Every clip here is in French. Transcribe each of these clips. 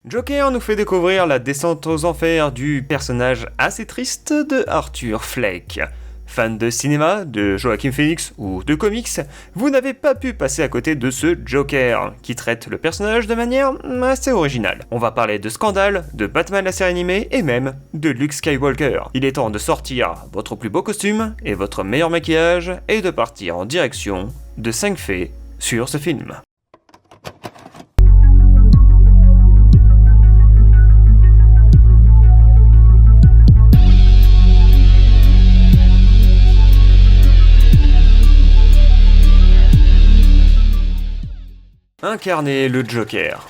Joker nous fait découvrir la descente aux enfers du personnage assez triste de Arthur Fleck. Fan de cinéma, de Joaquin Phoenix ou de comics, vous n'avez pas pu passer à côté de ce Joker, qui traite le personnage de manière assez originale. On va parler de Scandale, de Batman la série animée et même de Luke Skywalker. Il est temps de sortir votre plus beau costume et votre meilleur maquillage et de partir en direction de 5 faits sur ce film. Incarner le Joker.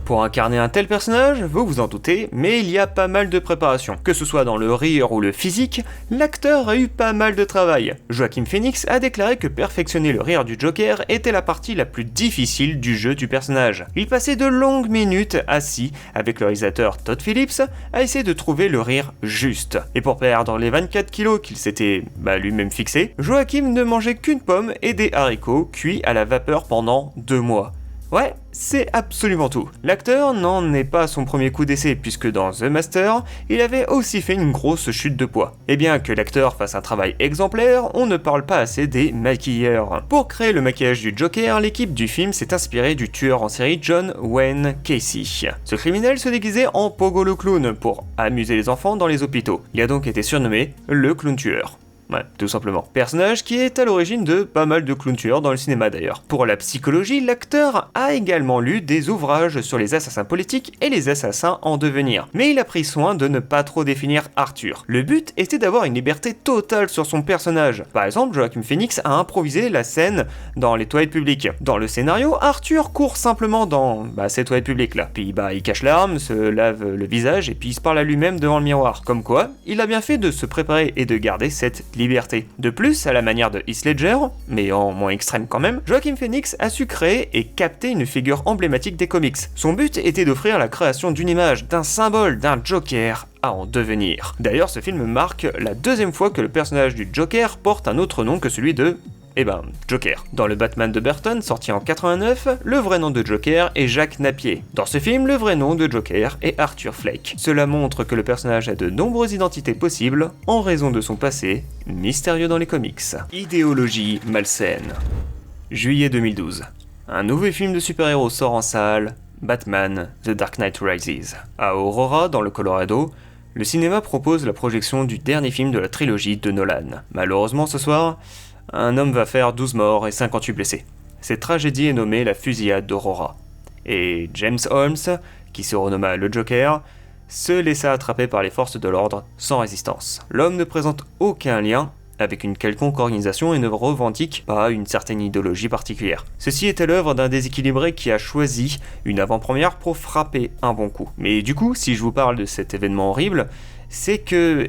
Pour incarner un tel personnage, vous vous en doutez, mais il y a pas mal de préparation. Que ce soit dans le rire ou le physique, l'acteur a eu pas mal de travail. Joaquin Phoenix a déclaré que perfectionner le rire du Joker était la partie la plus difficile du jeu du personnage. Il passait de longues minutes assis avec le réalisateur Todd Phillips à essayer de trouver le rire juste. Et pour perdre les 24 kilos qu'il s'était lui-même fixé, Joaquin ne mangeait qu'une pomme et des haricots cuits à la vapeur pendant 2 mois. Ouais, c'est absolument tout. L'acteur n'en est pas à son premier coup d'essai puisque dans The Master, il avait aussi fait une grosse chute de poids. Et bien que l'acteur fasse un travail exemplaire, on ne parle pas assez des maquilleurs. Pour créer le maquillage du Joker, l'équipe du film s'est inspirée du tueur en série John Wayne Gacy. Ce criminel se déguisait en Pogo le clown pour amuser les enfants dans les hôpitaux. Il a donc été surnommé le clown tueur. Ouais, tout simplement. Personnage qui est à l'origine de pas mal de clowns tueurs dans le cinéma d'ailleurs. Pour la psychologie, l'acteur a également lu des ouvrages sur les assassins politiques et les assassins en devenir. Mais il a pris soin de ne pas trop définir Arthur. Le but était d'avoir une liberté totale sur son personnage. Par exemple, Joaquin Phoenix a improvisé la scène dans les toilettes publiques. Dans le scénario, Arthur court simplement dans ces toilettes publiques là. Puis il cache l'arme, se lave le visage et puis il se parle à lui-même devant le miroir. Comme quoi, il a bien fait de se préparer et de garder cette liberté. De plus, à la manière de Heath Ledger, mais en moins extrême quand même, Joaquin Phoenix a su créer et capter une figure emblématique des comics. Son but était d'offrir la création d'une image, d'un symbole, d'un Joker à en devenir. D'ailleurs, ce film marque la 2e fois que le personnage du Joker porte un autre nom que celui de Joker. Dans le Batman de Burton, sorti en 89, le vrai nom de Joker est Jack Napier. Dans ce film, le vrai nom de Joker est Arthur Fleck. Cela montre que le personnage a de nombreuses identités possibles en raison de son passé mystérieux dans les comics. Idéologie malsaine. Juillet 2012. Un nouveau film de super-héros sort en salle, Batman The Dark Knight Rises. À Aurora, dans le Colorado, le cinéma propose la projection du dernier film de la trilogie de Nolan. Malheureusement ce soir, un homme va faire 12 morts et 58 blessés. Cette tragédie est nommée la fusillade d'Aurora. Et James Holmes, qui se renomma le Joker, se laissa attraper par les forces de l'ordre sans résistance. L'homme ne présente aucun lien avec une quelconque organisation et ne revendique pas une certaine idéologie particulière. Ceci est à l'œuvre d'un déséquilibré qui a choisi une avant-première pour frapper un bon coup. Mais du coup, si je vous parle de cet événement horrible, c'est que,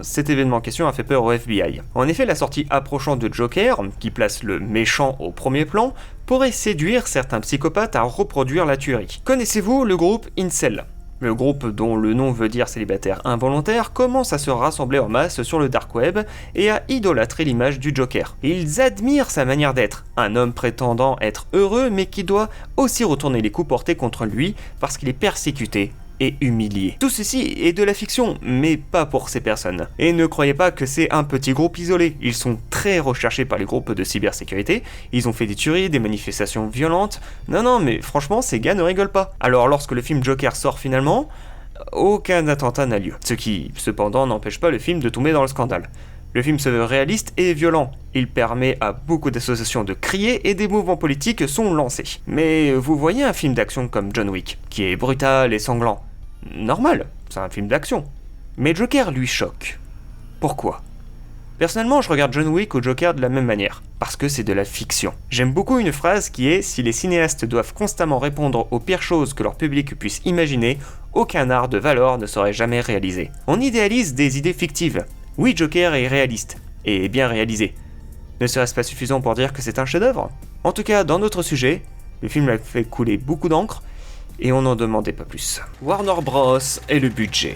cet événement en question a fait peur au FBI. En effet, la sortie approchante de Joker, qui place le méchant au premier plan, pourrait séduire certains psychopathes à reproduire la tuerie. Connaissez-vous le groupe Incel ? Le groupe, dont le nom veut dire célibataire involontaire, commence à se rassembler en masse sur le dark web et à idolâtrer l'image du Joker. Ils admirent sa manière d'être, un homme prétendant être heureux mais qui doit aussi retourner les coups portés contre lui parce qu'il est persécuté et humilié. Tout ceci est de la fiction, mais pas pour ces personnes. Et ne croyez pas que c'est un petit groupe isolé, ils sont très recherchés par les groupes de cybersécurité, ils ont fait des tueries, des manifestations violentes, non mais franchement ces gars ne rigolent pas. Alors lorsque le film Joker sort finalement, aucun attentat n'a lieu, ce qui cependant n'empêche pas le film de tomber dans le scandale. Le film se veut réaliste et violent. Il permet à beaucoup d'associations de crier et des mouvements politiques sont lancés. Mais vous voyez un film d'action comme John Wick, qui est brutal et sanglant. Normal, c'est un film d'action. Mais Joker lui choque. Pourquoi ? Personnellement, je regarde John Wick ou Joker de la même manière, parce que c'est de la fiction. J'aime beaucoup une phrase qui est « Si les cinéastes doivent constamment répondre aux pires choses que leur public puisse imaginer, aucun art de valeur ne serait jamais réalisé. » On idéalise des idées fictives. Oui, Joker est réaliste, et bien réalisé. Ne serait-ce pas suffisant pour dire que c'est un chef-d'œuvre ? En tout cas, dans notre sujet, le film a fait couler beaucoup d'encre, et on n'en demandait pas plus. Warner Bros. Et le budget.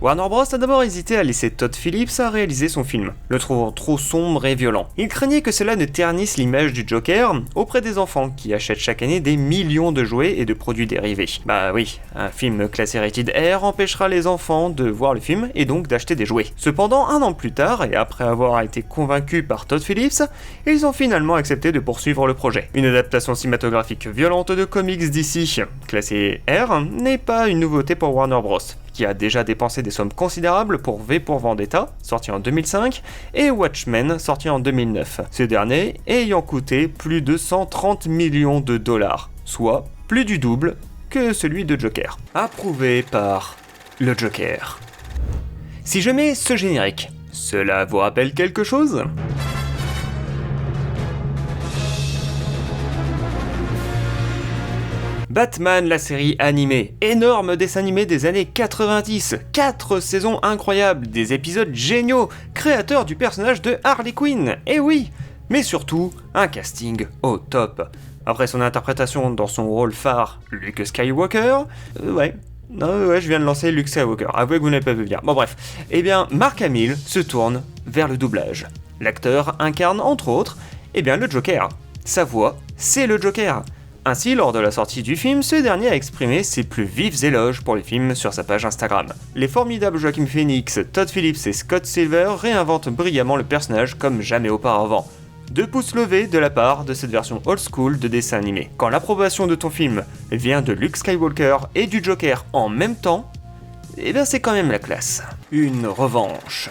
Warner Bros a d'abord hésité à laisser Todd Phillips à réaliser son film, le trouvant trop sombre et violent. Il craignait que cela ne ternisse l'image du Joker auprès des enfants qui achètent chaque année des millions de jouets et de produits dérivés. Bah oui, un film classé rated R empêchera les enfants de voir le film et donc d'acheter des jouets. Cependant, un an plus tard, et après avoir été convaincus par Todd Phillips, ils ont finalement accepté de poursuivre le projet. Une adaptation cinématographique violente de comics d'ici, classée R, n'est pas une nouveauté pour Warner Bros, qui a déjà dépensé des sommes considérables pour V pour Vendetta, sorti en 2005, et Watchmen, sorti en 2009, ce dernier ayant coûté plus de 130 millions de dollars, soit plus du double que celui de Joker. Approuvé par le Joker. Si je mets ce générique, cela vous rappelle quelque chose ? Batman, la série animée, énorme dessin animé des années 90, 4 saisons incroyables, des épisodes géniaux, créateur du personnage de Harley Quinn, et oui, mais surtout, un casting au top. Après son interprétation dans son rôle phare, Luke Skywalker, je viens de lancer Luke Skywalker, avouez que vous n'avez pas vu venir. Bon bref, Mark Hamill se tourne vers le doublage. L'acteur incarne entre autres, le Joker. Sa voix, c'est le Joker. Ainsi, lors de la sortie du film, ce dernier a exprimé ses plus vifs éloges pour le film sur sa page Instagram. Les formidables Joaquin Phoenix, Todd Phillips et Scott Silver réinventent brillamment le personnage comme jamais auparavant. 2 pouces levés de la part de cette version old school de dessin animé. Quand l'approbation de ton film vient de Luke Skywalker et du Joker en même temps, c'est quand même la classe. Une revanche.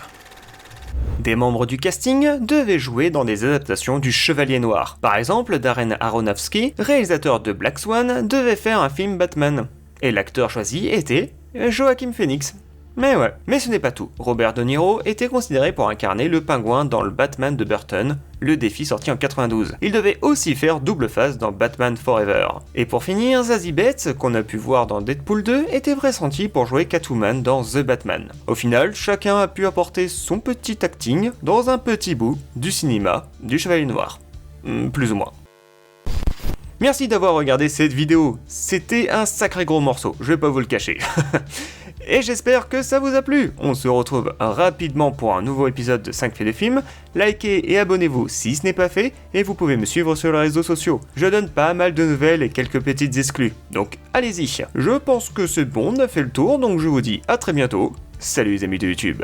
Des membres du casting devaient jouer dans des adaptations du Chevalier Noir. Par exemple, Darren Aronofsky, réalisateur de Black Swan, devait faire un film Batman. Et l'acteur choisi était Joaquin Phoenix. Mais ce n'est pas tout. Robert De Niro était considéré pour incarner le pingouin dans le Batman de Burton, le défi sorti en 92. Il devait aussi faire double face dans Batman Forever. Et pour finir, Zazie Beetz, qu'on a pu voir dans Deadpool 2, était pressenti pour jouer Catwoman dans The Batman. Au final, chacun a pu apporter son petit acting dans un petit bout du cinéma du Chevalier Noir. Plus ou moins. Merci d'avoir regardé cette vidéo, c'était un sacré gros morceau, je vais pas vous le cacher. Et j'espère que ça vous a plu. On se retrouve rapidement pour un nouveau épisode de 5 faits de films. Likez et abonnez-vous si ce n'est pas fait, et vous pouvez me suivre sur les réseaux sociaux. Je donne pas mal de nouvelles et quelques petites exclus, donc allez-y. Je pense que c'est bon, on a fait le tour, donc je vous dis à très bientôt. Salut les amis de YouTube.